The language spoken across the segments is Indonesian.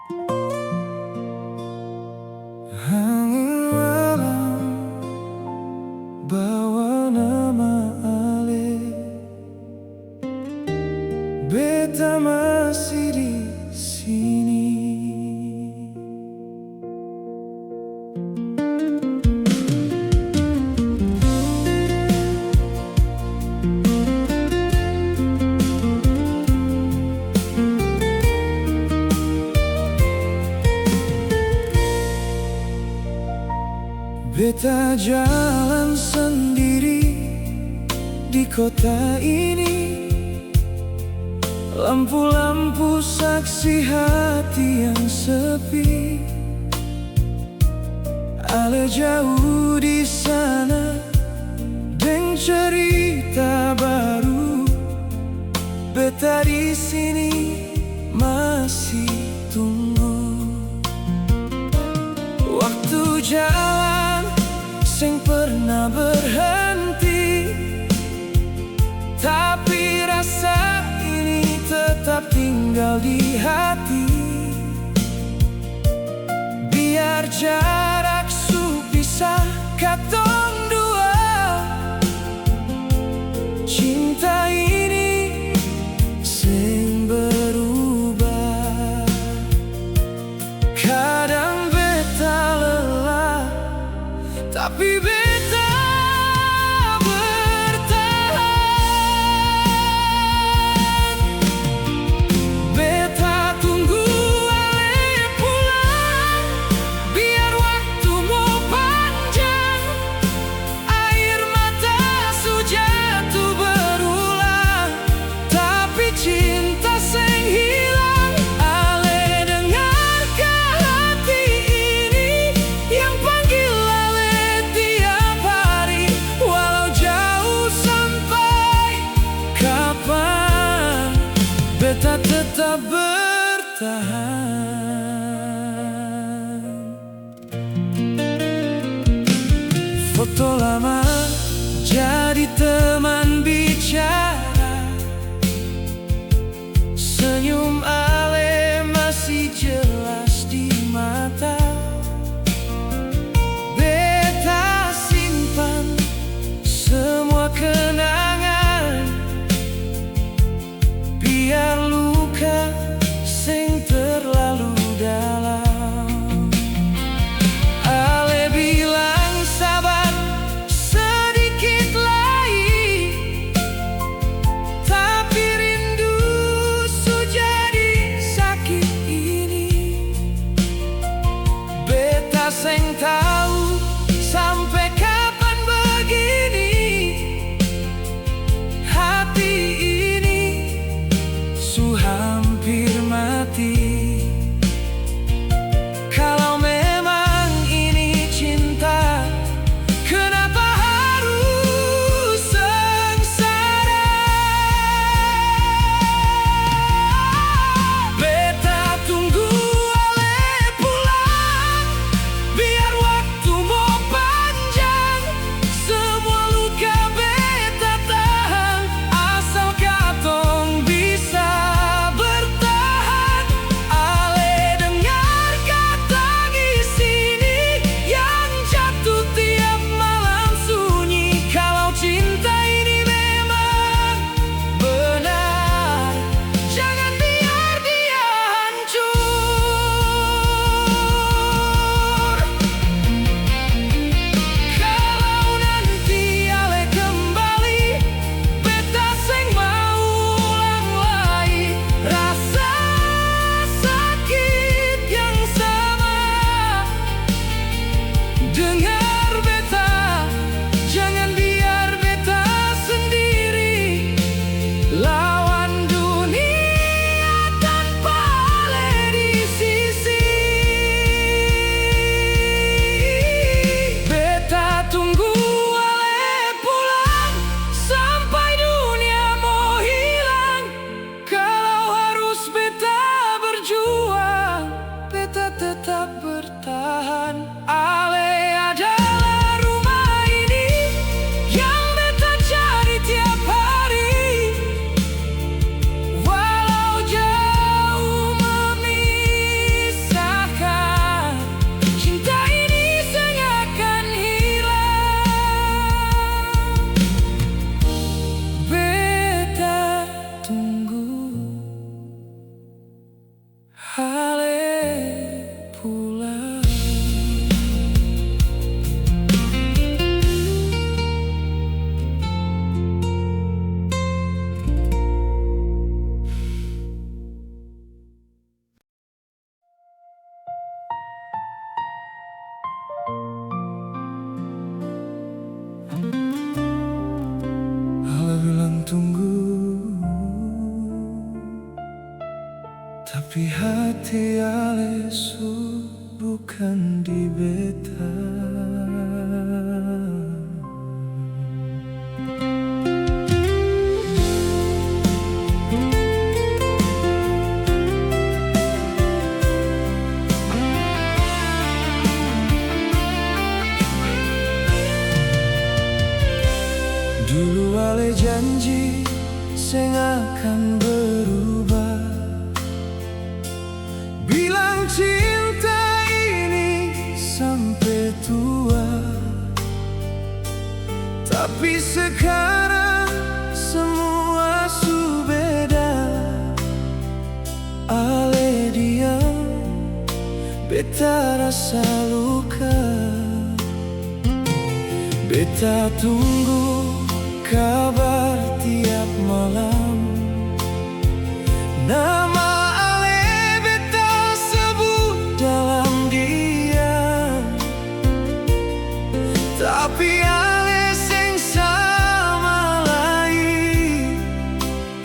Angin malam bawa nama Ale, beta masih di sini. Beta jalan sendiri di kota ini, lampu-lampu saksi hati yang sepi. Ale jauh di sana dengan cerita baru, beta di sini masih tunggu. Waktu jalan sing pernah berhenti, tapi rasa ini tetap tinggal di hati. Biar jarak pisah katong dua, cinta ini sing berubah. Kadang beta lelah, tapi beta bertahan. Beta tunggu Ale pulang, biar waktu mau panjang. Air mata su jatuh berulang, tapi cinta sing hilang. Ale dengarkah hati ini yang panggil Ale tiap hari, walau jauh sampai kapan, beta tetap bertahan. Foto lama jadi teman bicara, senyum Ale masih jelas di mata. Beta simpan semua kenangan, biar luka sing terlalu dalam. Ale bilang sabar, Tapi hati Alesu bukan di beta. Dulu Ale janji seng akan berubah, bilang cinta ini sampai tua. Tapi sekarang semua su beda. Ale diam, beta rasa luka. Beta tunggu kabar tiap malam. Nama Ale beta sebut dalam diam. Tapi Ale seng sama lain.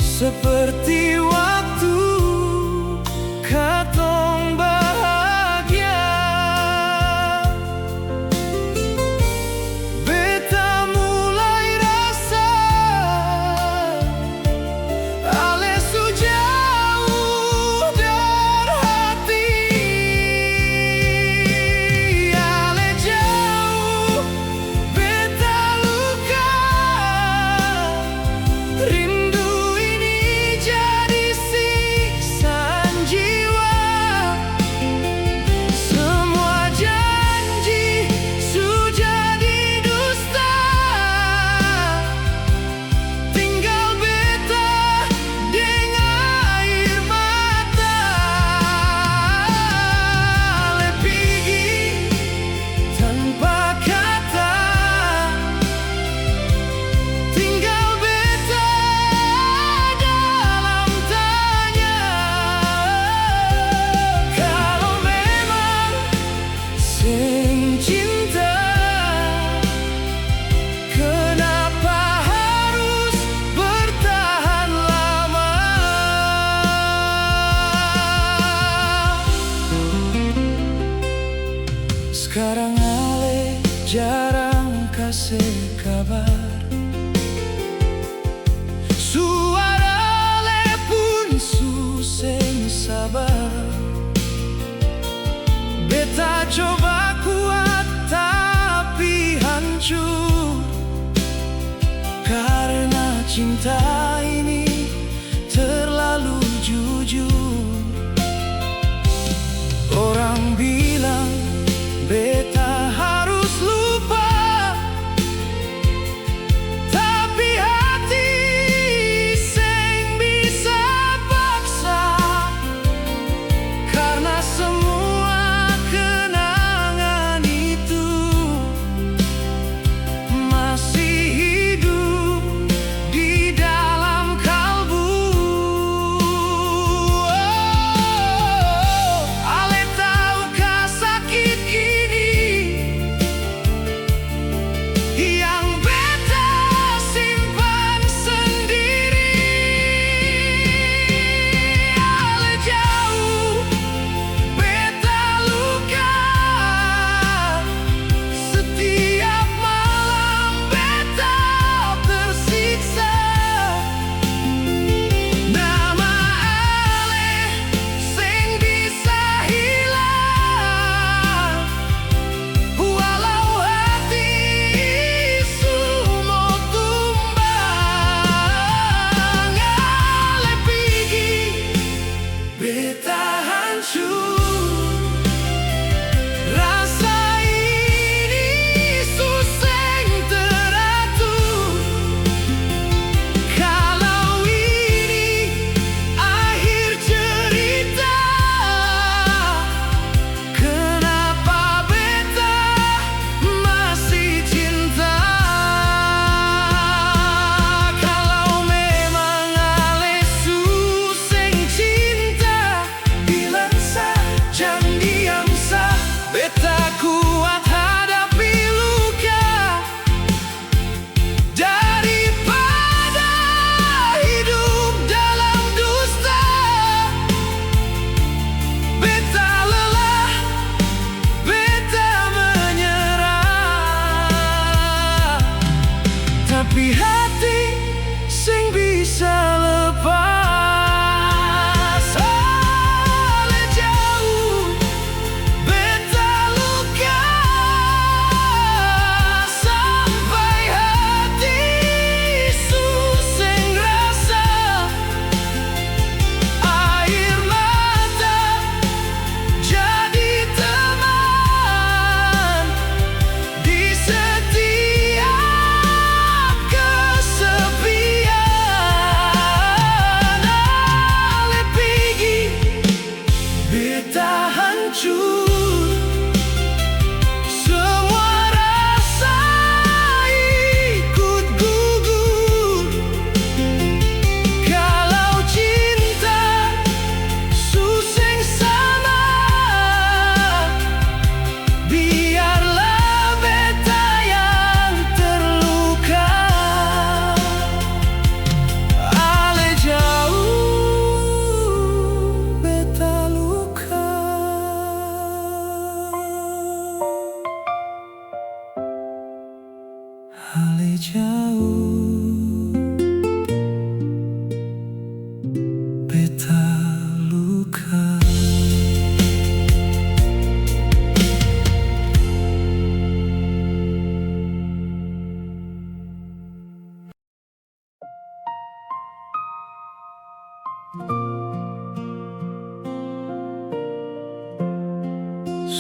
Seperti waktu katong bahagia. Beta mulai rasa Ale su jauh dari hati. Ale jauh, beta luka. Rindu ini jadi siksaan jiwa. Semua janji su jadi dusta. Tinggal beta dengan air mata. Ale pergi tanpa kata. Tinggal beta dalam tanya. Kalau memang seng cinta, kenapa harus bertahan lama? Sekarang Ale jarang kasih kabar. Suara Ale pun su seng sabar. Beta coba kuat tapi hancur. Karena cinta ini terlalu jujur. Orang bilang beta harus lupa.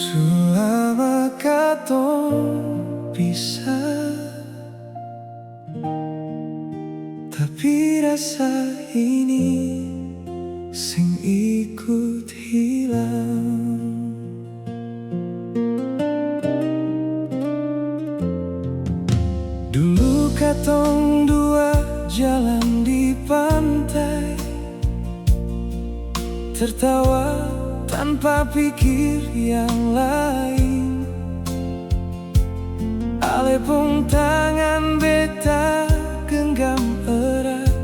Selama katong pisah, tapi rasa ini sing ikut hilang. Dulu katong dua jalan di pantai, tertawa tanpa pikir yang lain. Alepung tangan beta genggam erat,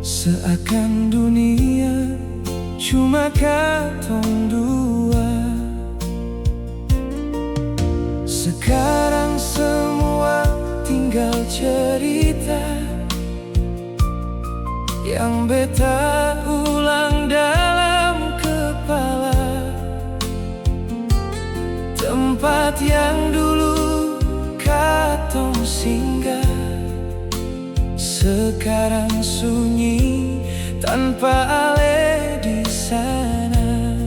seakan dunia cuma katong dua. Sekarang semua tinggal cerita yang beta ulang dalam kepala. Tempat yang dulu katong singgah sekarang sunyi tanpa ale di sana.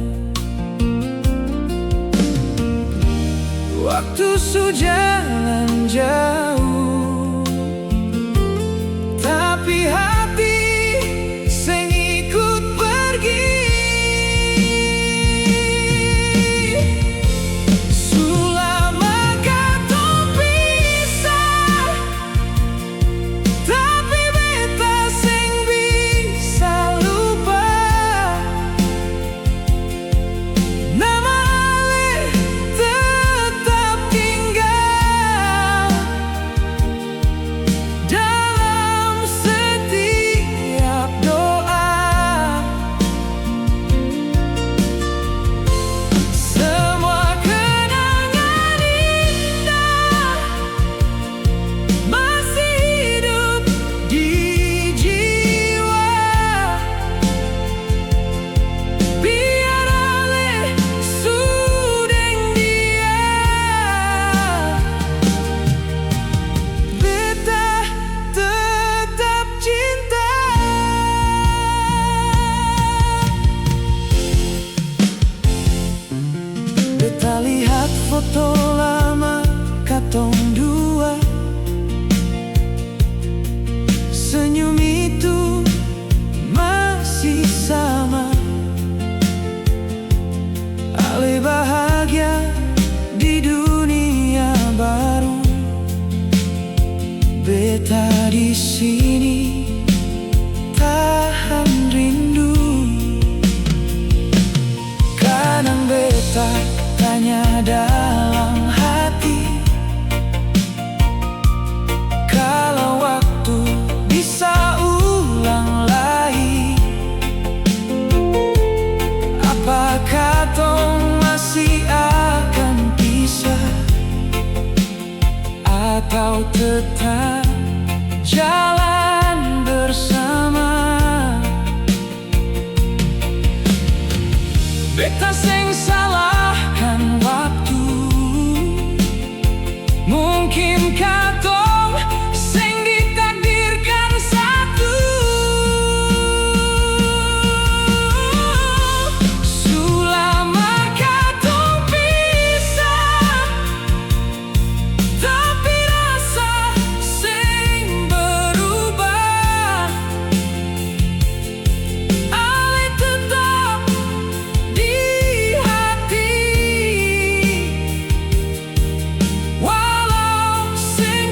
Waktu sujalan jauh, tapi hati sing ikut pergi. Selama katong pisah, tapi beta sing bisa lupa nama ale tetap tinggal dalam setiap doa. Semua kenangan indah masih hidup di jiwa. Biar ale sudeng dia, beta tetap cinta. Beta lihat foto lama katong dua, senyum itu masih sama. Ale bahagia di dunia baru, beta di sini tahan rindu. Kadang beta tanya dalam hati, kalau waktu bisa ulang lagi, apa katong masih akan pisah atau tetap jalan bersama? Beta sing salahkan waktu, mungkin katong sing ditakdirkan satu. Selama katong pisah, tapi rasa sing berubah. Ale tetap di hati, walau sing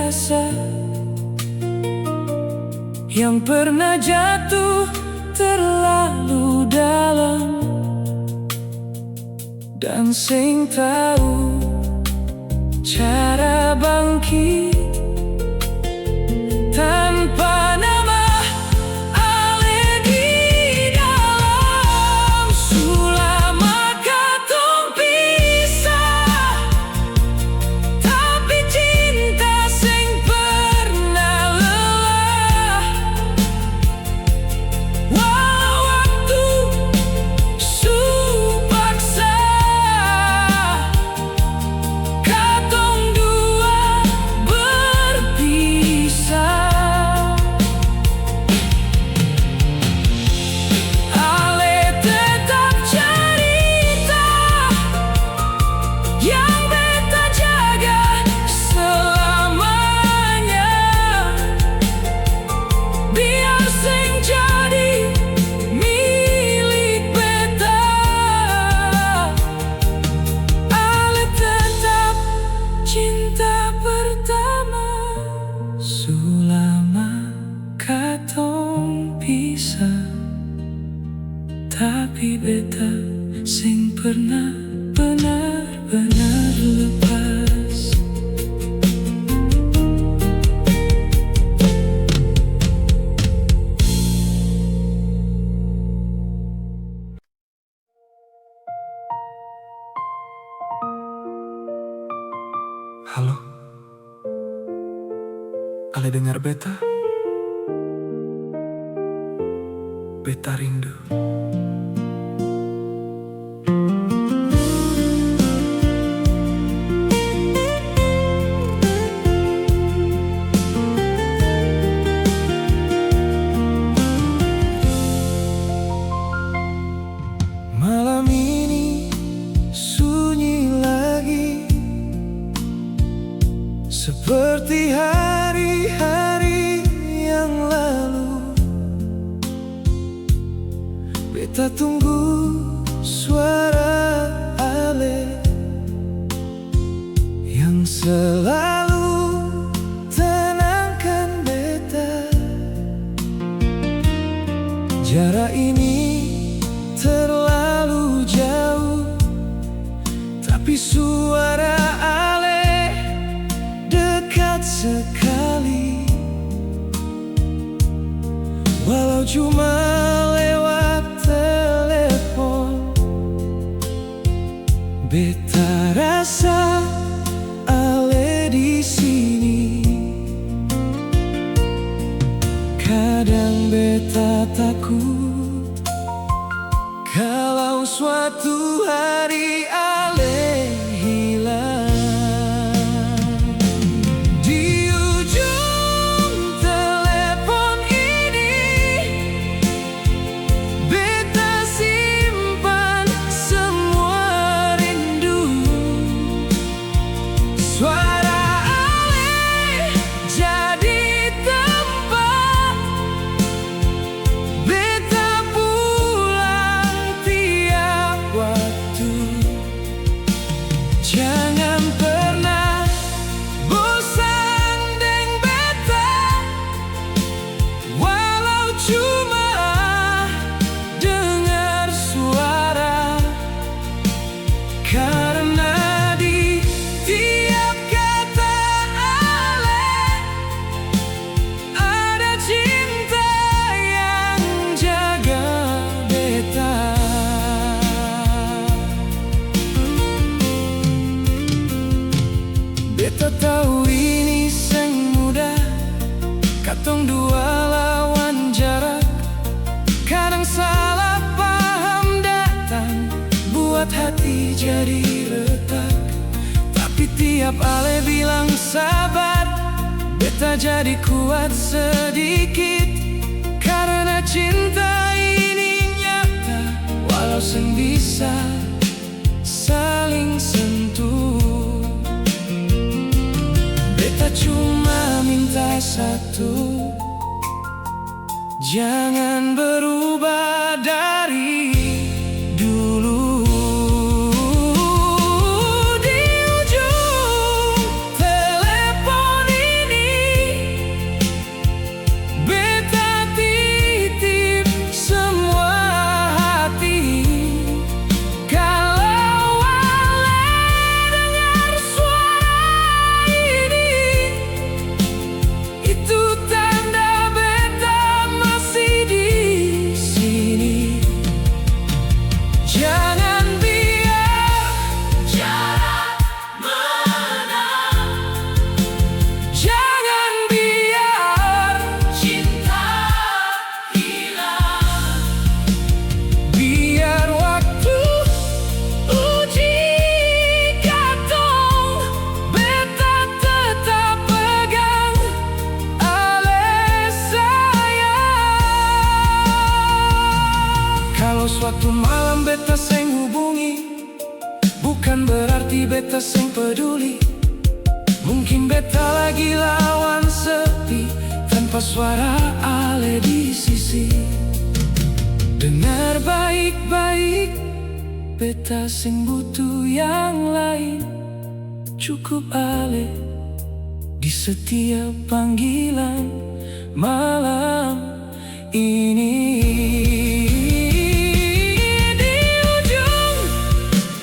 rasa yang pernah jatuh terlalu dalam, dan sing tahu cara bangkit tanpa nama ale di dalam. Sulama katong pisah, tapi cinta sing pernah lelah. Walau waktu su paksa katong dua berpisah. Ale tetap cerita yang beta jaga selamanya. Biar sing jadi milik beta. Ale tetap cinta pertama. Sulama katong pisah, tapi beta sing pernah benar-benar lepas. Halo, Ale dengar beta? Beta rindu. Malam ini sunyi lagi, seperti hari-hari yang lalu. Beta tunggu suara ale yang selalu tenangkan beta. Jarak ini terlalu jauh, tapi suara ale dekat sekali. Walau cuma lewat telepon, beta rasa ale di sini. Kadang beta takut kalau suatu hari ale hilang. Di ujung telepon ini beta simpan semua rindu. Suara ale jadi tempat beta pulang tiap waktu. Jangan pernah bosan deng beta, walau cuma dengar suara. Karena di tiap kata ale ada cinta yang jaga beta. Beta tahu ini seng mudah, katong dua lawan jarak. Kadang salah paham datang, buat hati jadi retak. Tapi tiap ale bilang sabar, beta jadi kuat sedikit. Karena cinta ini nyata, walau seng bisa saling sentuh. Beta cuma minta satu, jangan berubah dari dulu. Di ujung telepon ini Waktu malam beta seng hubungi, bukan berarti beta seng peduli. Mungkin beta lagi lawan sepi, tanpa suara ale di sisi. Dengar baik-baik, beta seng butuh yang lain. Cukup ale di setiap panggilan malam ini. Di ujung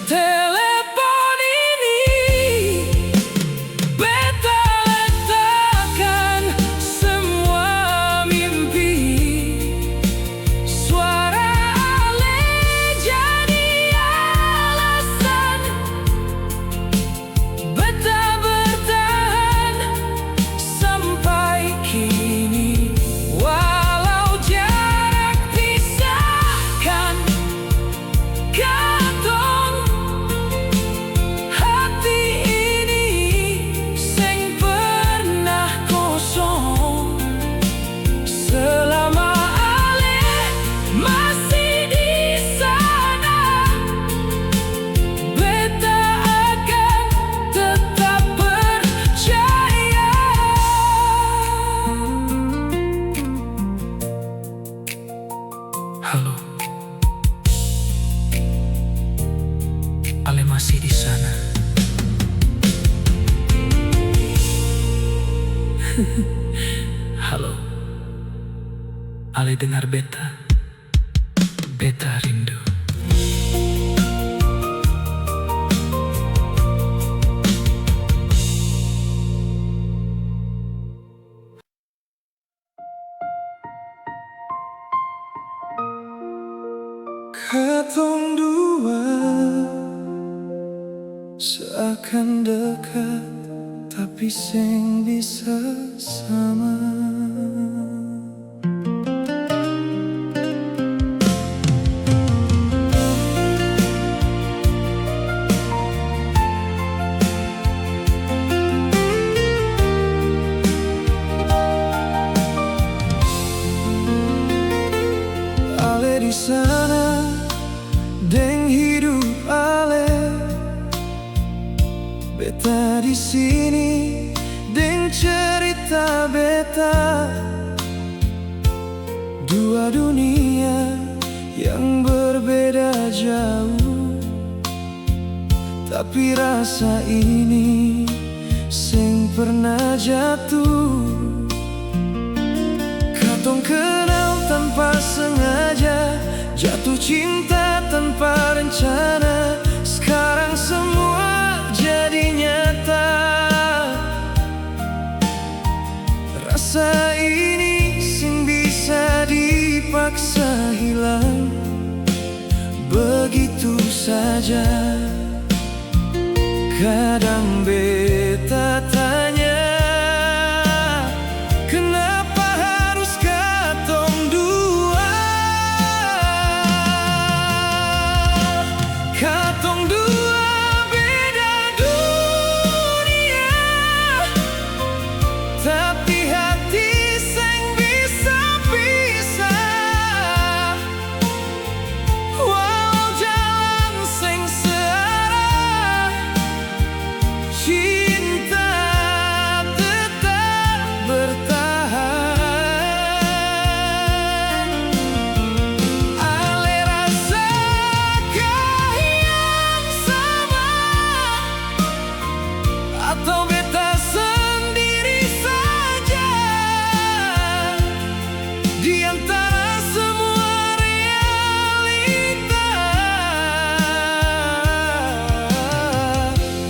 telepon ini, beta letakkan semua mimpi. Suara ale jadi alasan beta bertahan sampai kini. Walau jarak pisahkan katong, hati ini seng pernah kosong. Selama ale masih di sana, beta akan tetap percaya. Halo, Ale masih di sana. Halo, Ale dengar beta, beta rindu. Katong dua seakan dekat, tapi seng bisa sama. Ale di sana deng hidup ale, beta di sini deng cerita beta. Dua dunia yang berbeda jauh, tapi rasa ini seng pernah jatuh. Katong kenal tanpa sengaja, jatuh cinta tanpa rencana. Sekarang semua jadi nyata. Rasa ini sing bisa dipaksa hilang begitu saja. Kadang beta tanya, kenapa harus katong dua? Katong dua beda dunia, tapi hati seng bisa pisah. Walau jalan seng searah, cinta tetap bertahan. Ale rasakah yang sama, atau beta sendiri saja? Di antara semua realita,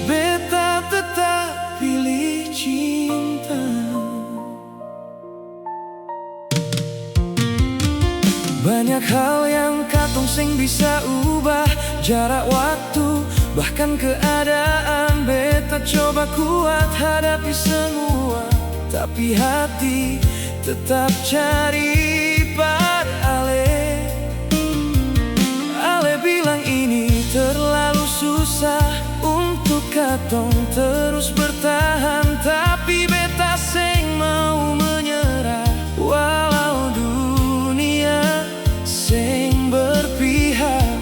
beta tetap pilih cinta. Banyak hal yang katong seng bisa ubah, jarak waktu, bahkan keadaan. Beta coba kuat hadapi semua, tapi hati tetap cari part ale. Ale bilang ini terlalu susah untuk katong terus bertahan, tapi beta seng mau menyerah. Walau dunia seng berpihak,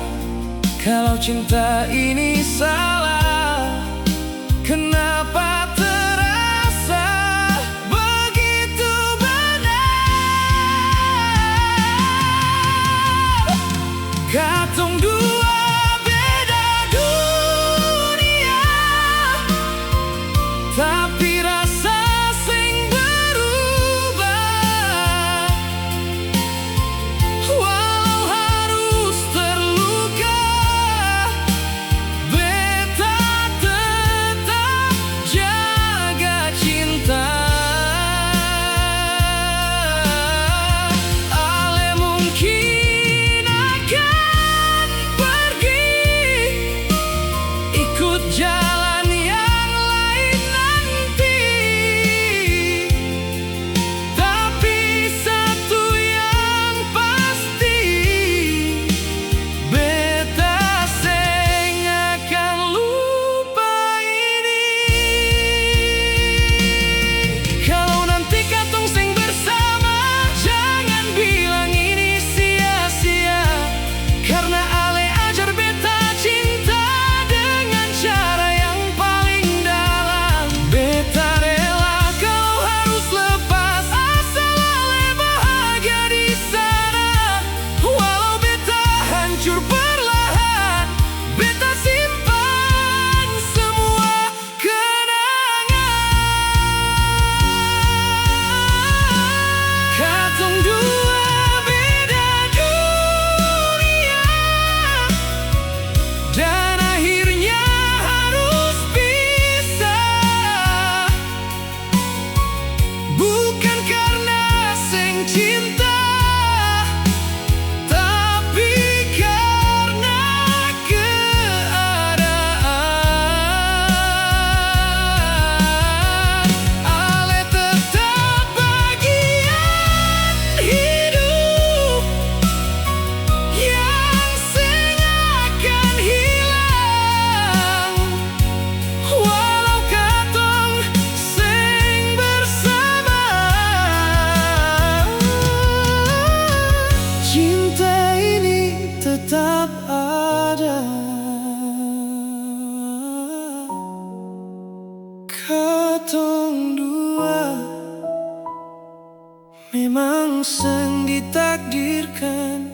langsung ditakdirkan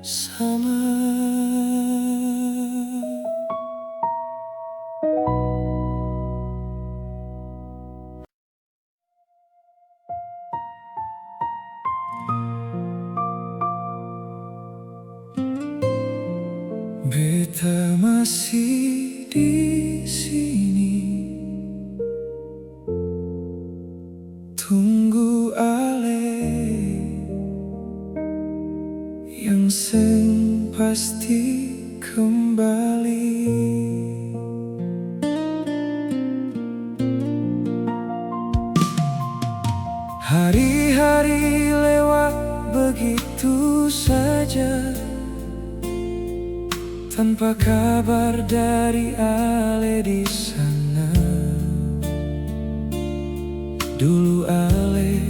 sama. Beta masih di sini, tunggu ale yang seng pasti kembali. Hari-hari lewat begitu saja, tanpa kabar dari ale di sana. Dulu ale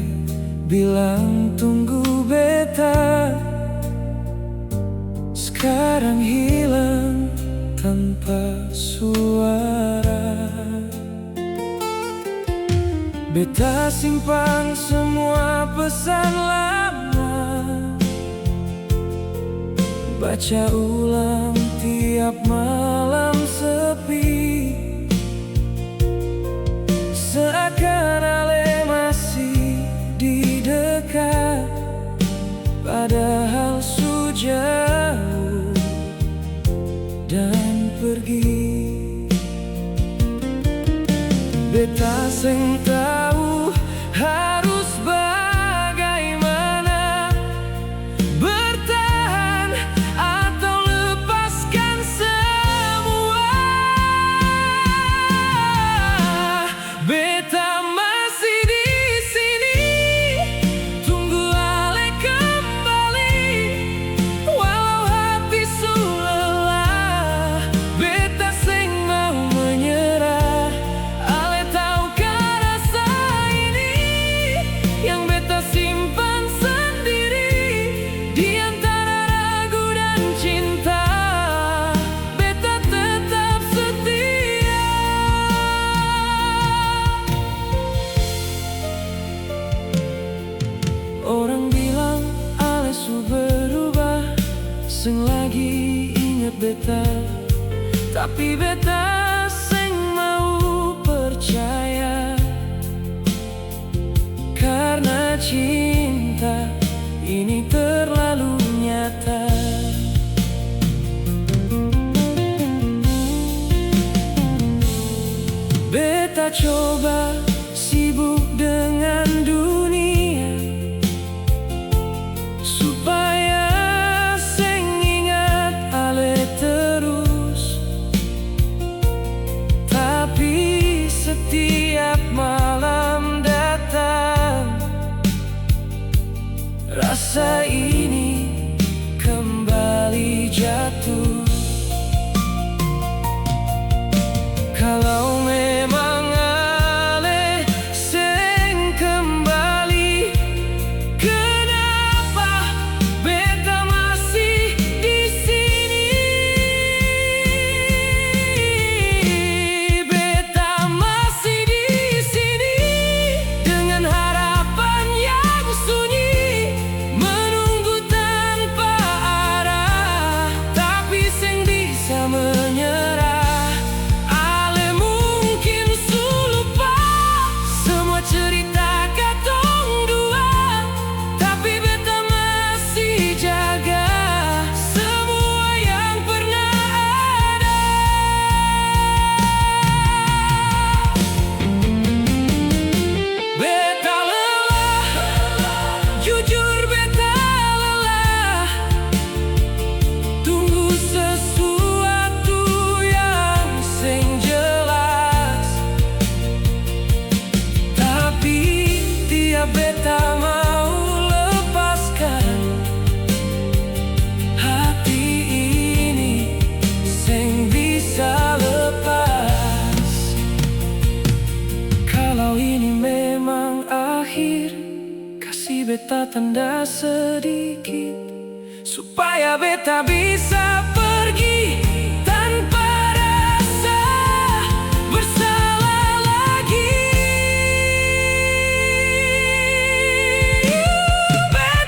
bilang tunggu beta, sekarang hilang tanpa suara. Beta simpan semua pesan lama, baca ulang tiap malam sepi, seakan ale masih di dekat, padahal sudah jauh dan pergi. Beta seng tahu harus bagaimana, bertahan atau lepaskan semua. Beta masih di sini, tunggu ale kembali. Walau hati sulelah, beta seng mau menyerah. Ale tahukah rasa ini yang beta simpan sendiri, di antara ragu dan cinta, beta tetap setia. Orang bilang ale su berubah, seng lagi ingat beta, tapi beta seng mau percaya, karena cinta ini terlalu nyata. Beta coba sibuk dengan dunia, supaya seng ingat ale terus, tapi setiap malam datang, rasa ini kembali jatuh. Kalau memang ale seng kembali, kenapa beta masih di sini? Beta masih di sini dengan harapan yang sunyi, menunggu tanpa arah, tapi seng bisa menyerah. Ale mungkin su lupa semua cerita katong dua, tapi beta masih jaga semua yang pernah ada. Beta lelah, jujur beta lelah, tunggu sesuatu yang seng jelas, tapi tiap beta mau lepaskan hati ini, seng bisa lepas. Kalau ini memang akhir, kasih beta tanda sedikit, supaya beta bisa pergi tanpa rasa bersalah lagi. Beta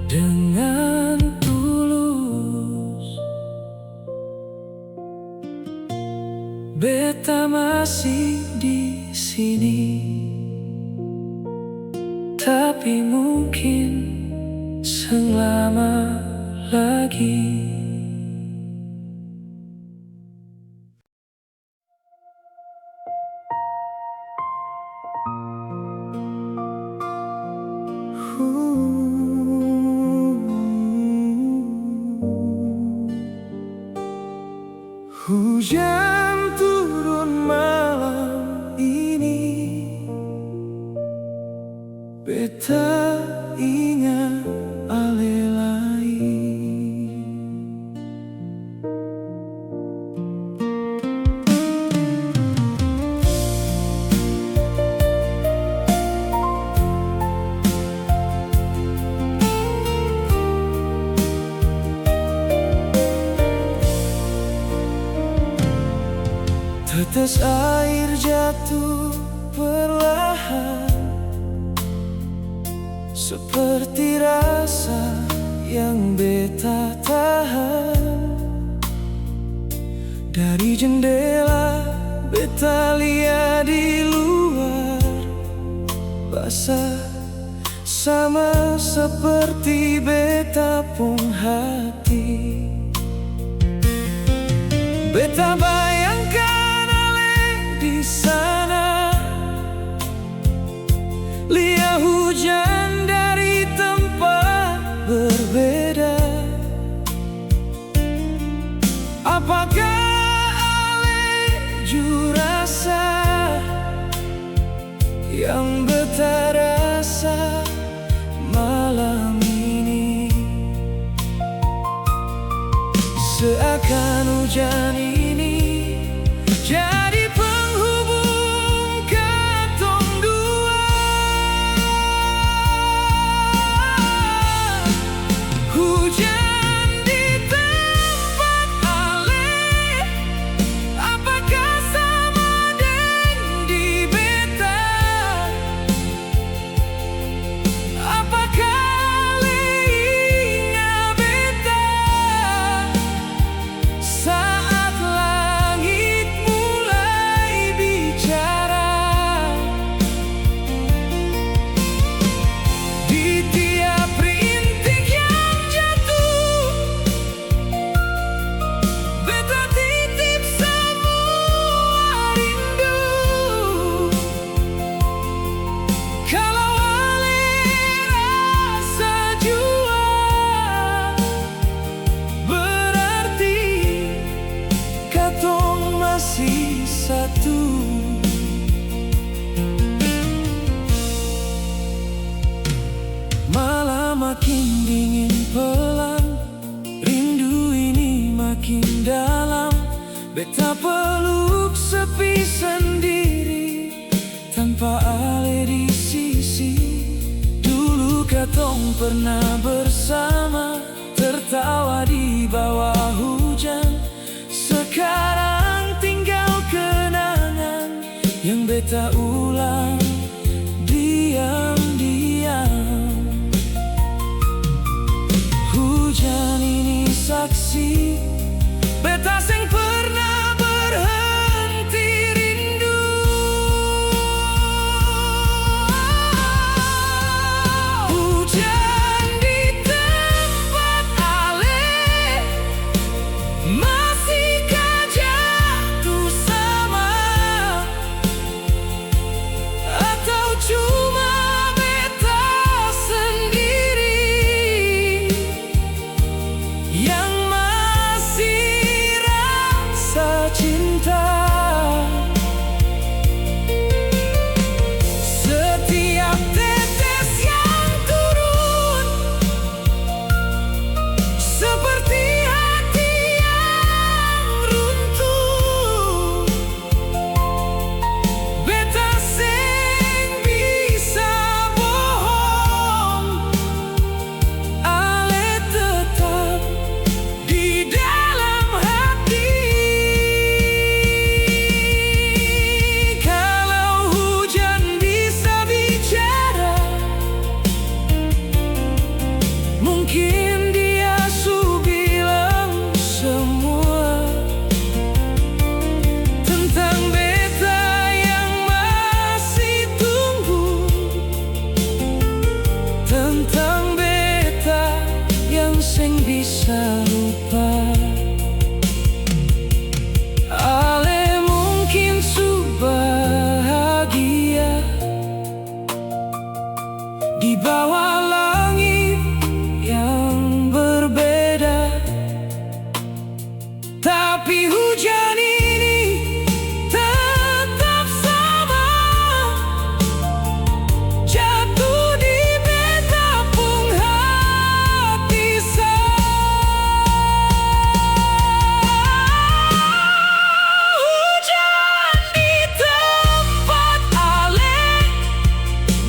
dengan tulus. Beta masih di sini, tapi mungkin selama lagi. Hujan turun malam ini, beta ingat alelai. Tetes air jatuh perlahan, seperti rasa yang beta tahan. Dari jendela beta lihat di luar, basah sama seperti beta pun hati. Beta bayangkan di sana, lihat hujan dari tempat berbeda. Apakah ale jurasa yang beta rasa malam ini? Seakan hujan ini jadi penghubung katong dua. Hujan di tempat ale, apakah sama dengan di beta? Apakah ale ingat beta saat langit mulai bicara? Di tiap rintik yang jatuh, beta titip semua rindu. Kalau ale rasa jua, berarti katong masih satu. Malam makin dingin pelan, rindu ini makin dalam. Beta peluk sepi sendiri, tanpa ale di sisi. Dulu katong pernah bersama, tertawa di bawah hujan. Sekarang tinggal kenangan yang beta ulang diam-diam. Hujan ini saksi beta sing pernah berhenti rindu. Hujan di tempat ale, masihkah jatuh sama, atau cuma beta sendiri yang Mungkin dia su bilang semua tentang beta yang masih tunggu, tentang beta yang seng bisa lupa. Ale mungkin su bahagia di bawah langit yang berbeda, tapi hujan ini tetap sama, jatuh di beta pung hati hujan di tempat ale,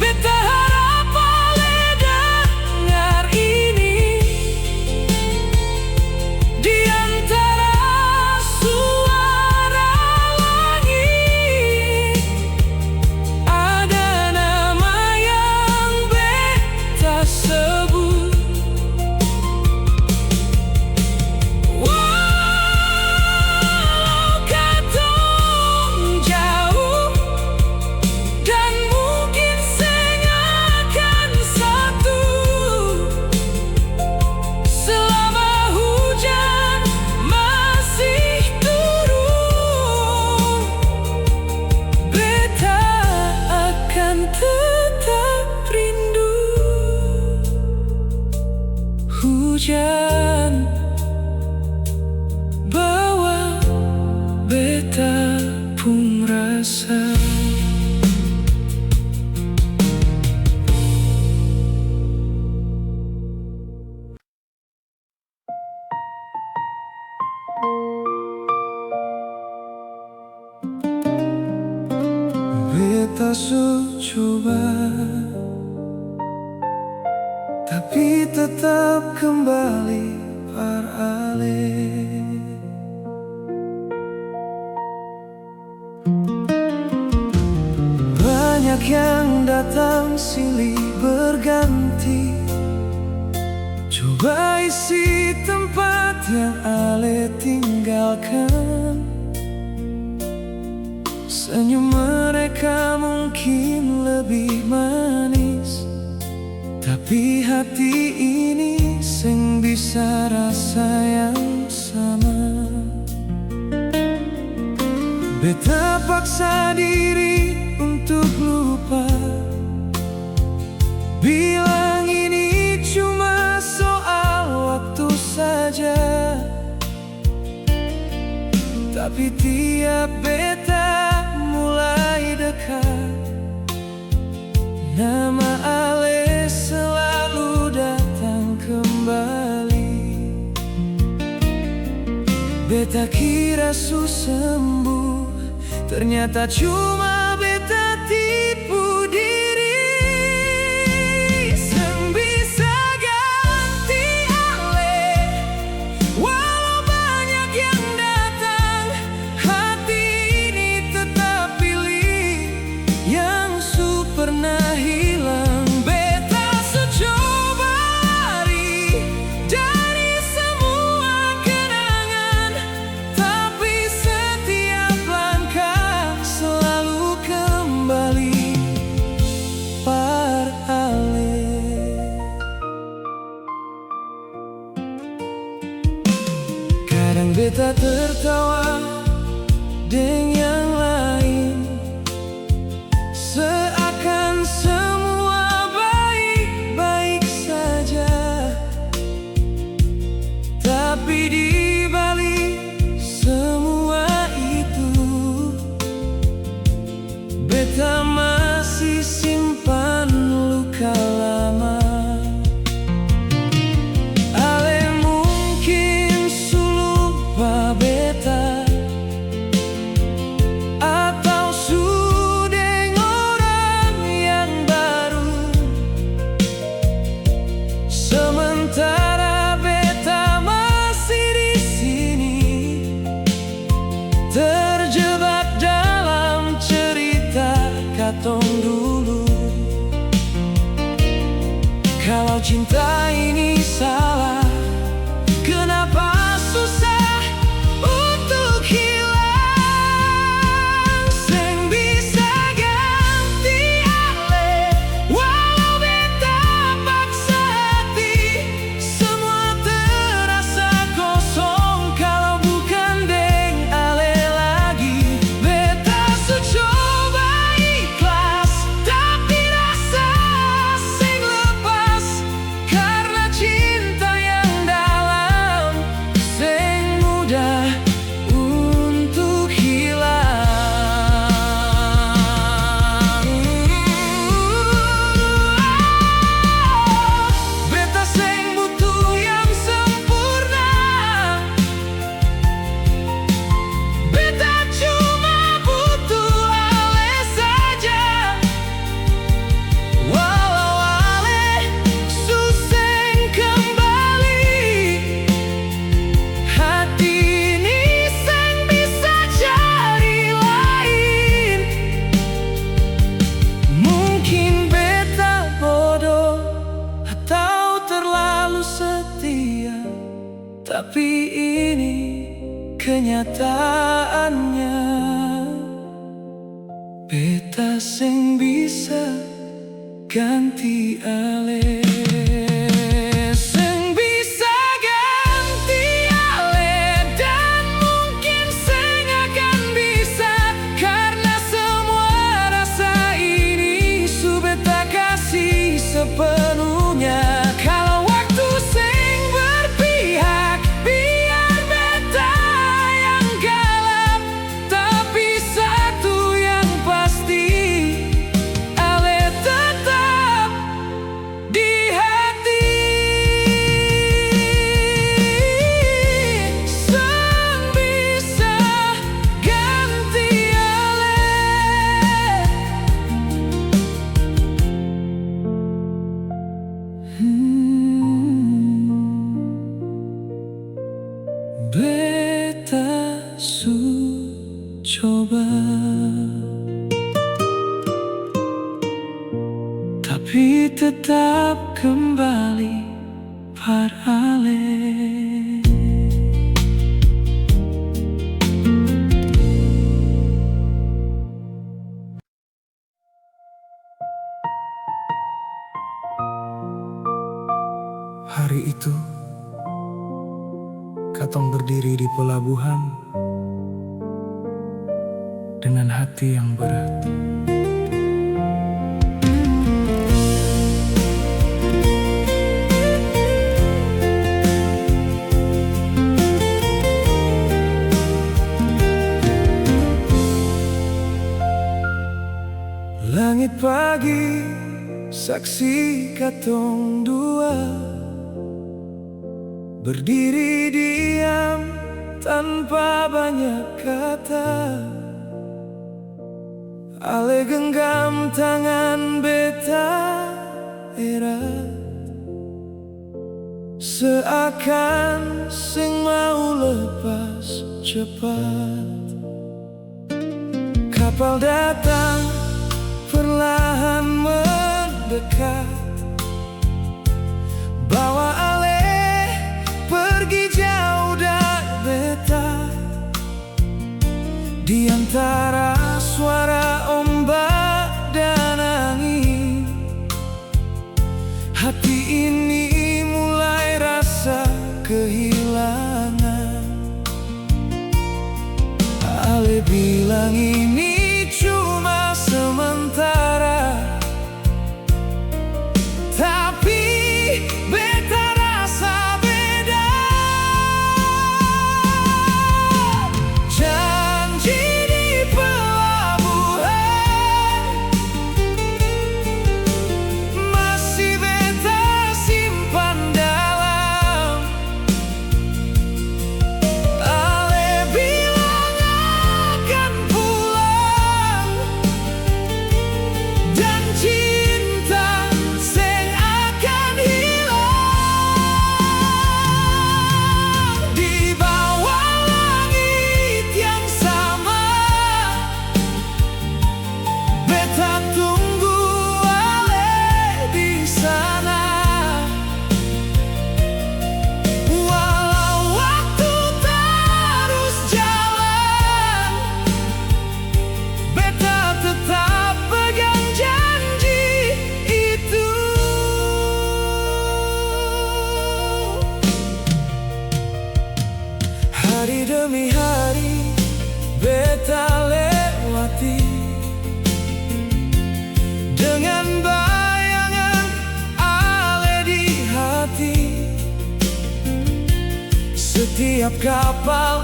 beta harap ale dengar ini. Di antara suara langit ada nama yang beta sebut. Walau katong jauh dan mungkin seng akan satu, selama hujan masih turun, beta akan tetap rindu. Hujan bawa beta pun rasa. Beta su coba, tapi tetap kembali par ale. Banyak yang datang silih berganti, coba isi tempat yang ale tinggalkan. Senyum mereka mungkin lebih manis, tapi hati ini seng bisa rasa yang sama. Beta paksa diri untuk lupa, bilang ini cuma soal waktu saja. Tapi tiap beta mulai dekat, nama ale selalu datang kembali. Beta kira su sembuh, ternyata cuma beta tipu diri. Seng bisa ganti ale, walau banyak yang datang, hati ini tetap pilih yang su pernah hilang. Beta secoba lari dari semua kenangan, tapi setiap langkah selalu kembali par ale. Kadang beta tertawa dengan yang lain, seakan semua baik-baik saja. Tapi di balik semua itu, beta masih simpan luka lama. Ale mungkin su lupa beta, Tapi ini kenyataannya. Beta sing bisa ganti ale, sing bisa ganti ale, dan mungkin sing akan bisa, karena semua rasa ini su beta kasih sepenuhnya. Kalau waktu sing berpihak, biar beta yang galak, tapi satu yang pasti, ale tetap di hati. Sing bisa ganti ale. Beta su coba, tapi tetap kembali par ale. Hari itu katong berdiri di pelabuhan dengan hati yang berat. Langit pagi saksi katong dua, berdiri diam tanpa banyak kata. Ale genggam tangan beta erat, seakan sing mau lepas cepat. Kapal datang perlahan mendekat, bawa ale pergi jauh dari beta. Di antara suara ombak dan angin, hati ini mulai rasa kehilangan. Ale bilang ini cuma sementara, tapi beta rasa beda. Janji di pelabuhan masih beta simpan dalam. Ale bilang akan pulang, dan cinta sing akan hilang. Di bawah langit yang sama, beta tunggu ale di sana. Walau waktu terus jalan, beta tetap pegang janji itu. Hari demi hari beta lewati, dengan bayangan ale di hati. Setiap kapal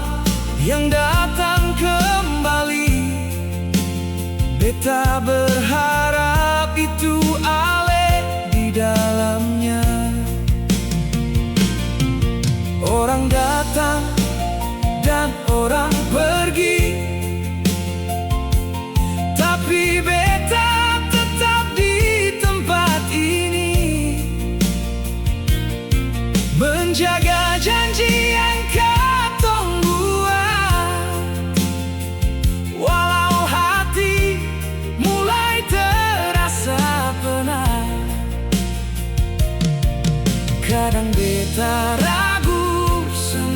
yang datang kembali, beta berharap itu ale di dalamnya. Orang datang dan orang pergi, tapi beta tetap di tempat ini, menjaga janji yang katong buat. Walau hati mulai terasa penat, kadang beta ragu sendiri.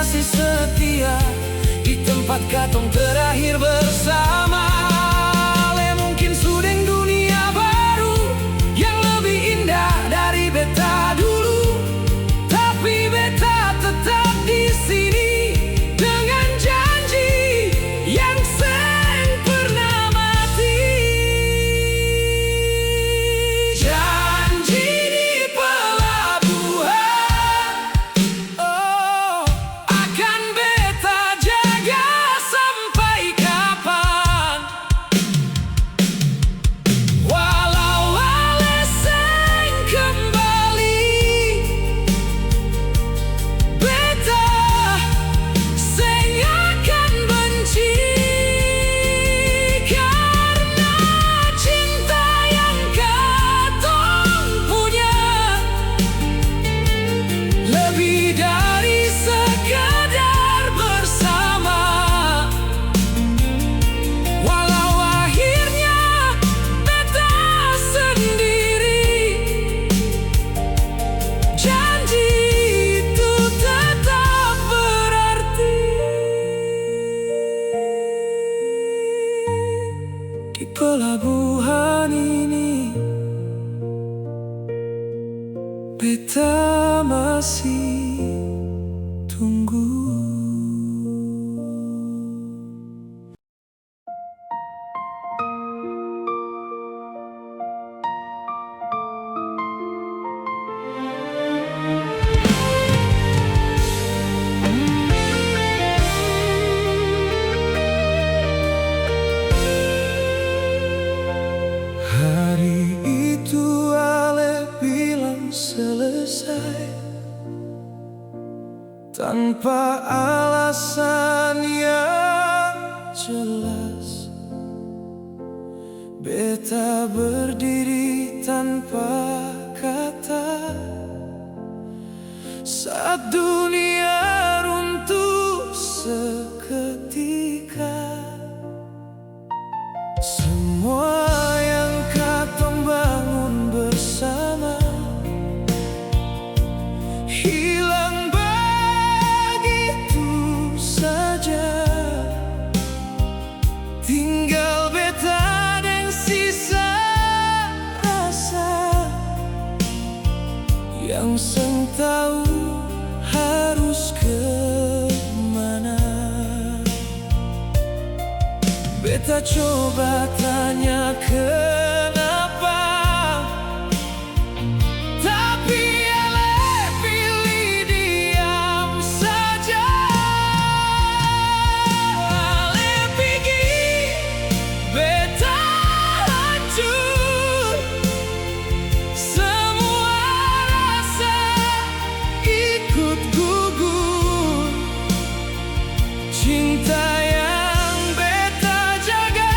masih setia di tempat katong terakhir bersama. Le mungkin sudeng dunia baru yang lebih indah dari beta dulu, tapi beta tetap di sini dengan janji yang seng pernah mati. Janji di pelabuhan, oh, akan beta jaga sampai kapan. Walau ale seng kembali, beta seng akan benci, karena cinta yang katong punya lebih dari sekadar bersama. Walau akhirnya beta sendiri, janji itu tetap berarti. Di pelabuhan ini beta masih tunggu. Hari itu ale bilang selesai tanpa alasan yang jelas. Beta berdiri tanpa kata saat dunia runtuh seketika. Semua yang katong bangun bersama hilang begitu saja. Tinggal beta dan sisa rasa yang seng tahu harus kemana. Beta coba tanya kenapa, tapi ale pilih diam saja. Ale pikir beta hancur, semua rasa ikut gugur. Cinta yang beta jaga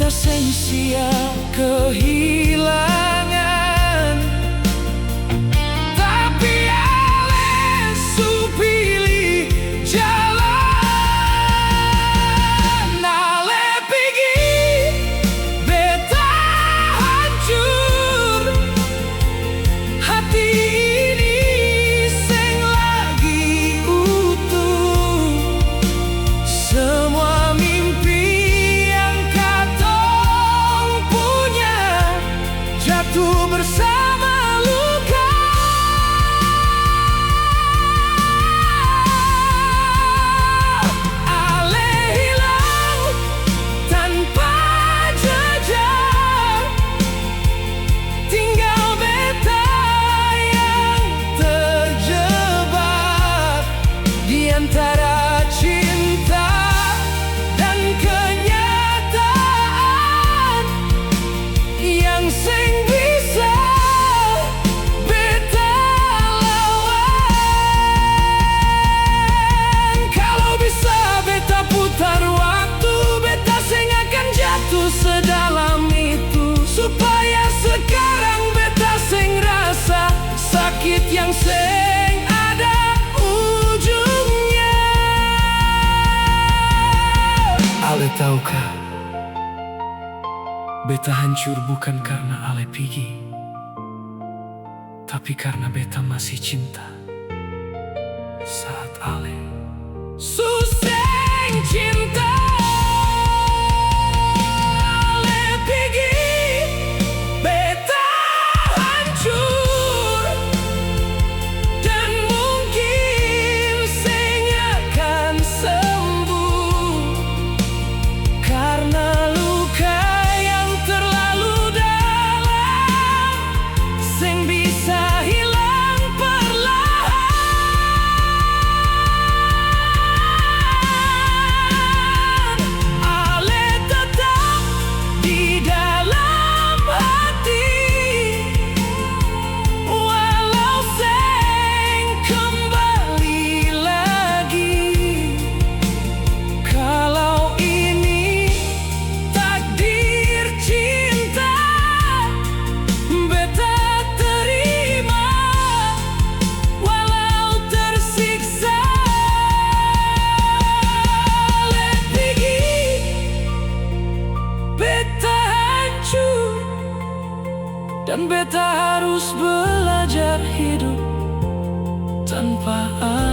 beta sing siap kehilangan, tapi ale su pilih jalan. Ale pigi beta hancur, hati ini sing lagi utuh. Semua mimpi yang katong punya jatuh bersama luka. Ale hilang tanpa jejak, tinggal beta yang terjebak di antara cinta dan kenyataan yang sing bisa beta lawan. Kalau bisa beta putar waktu, beta sing akan jatuh sedalam itu, supaya sekarang beta sing rasa sakit yang sing ada ujungnya. Ale tahukah, beta hancur bukan karena ale pigi, tapi karena beta masih cinta saat ale suseng cinta. Ale pigi beta hancur, dan mungkin sing akan sembuh karena luka yang terlalu dalam sing bisa hilang perlahan. Ale tetap di dalam hati, walau sing kembali lagi. Kalau ini takdir cinta, beta terima walau tersiksa. Ale pigi beta hancur, dan beta harus belajar hidup tanpa ale.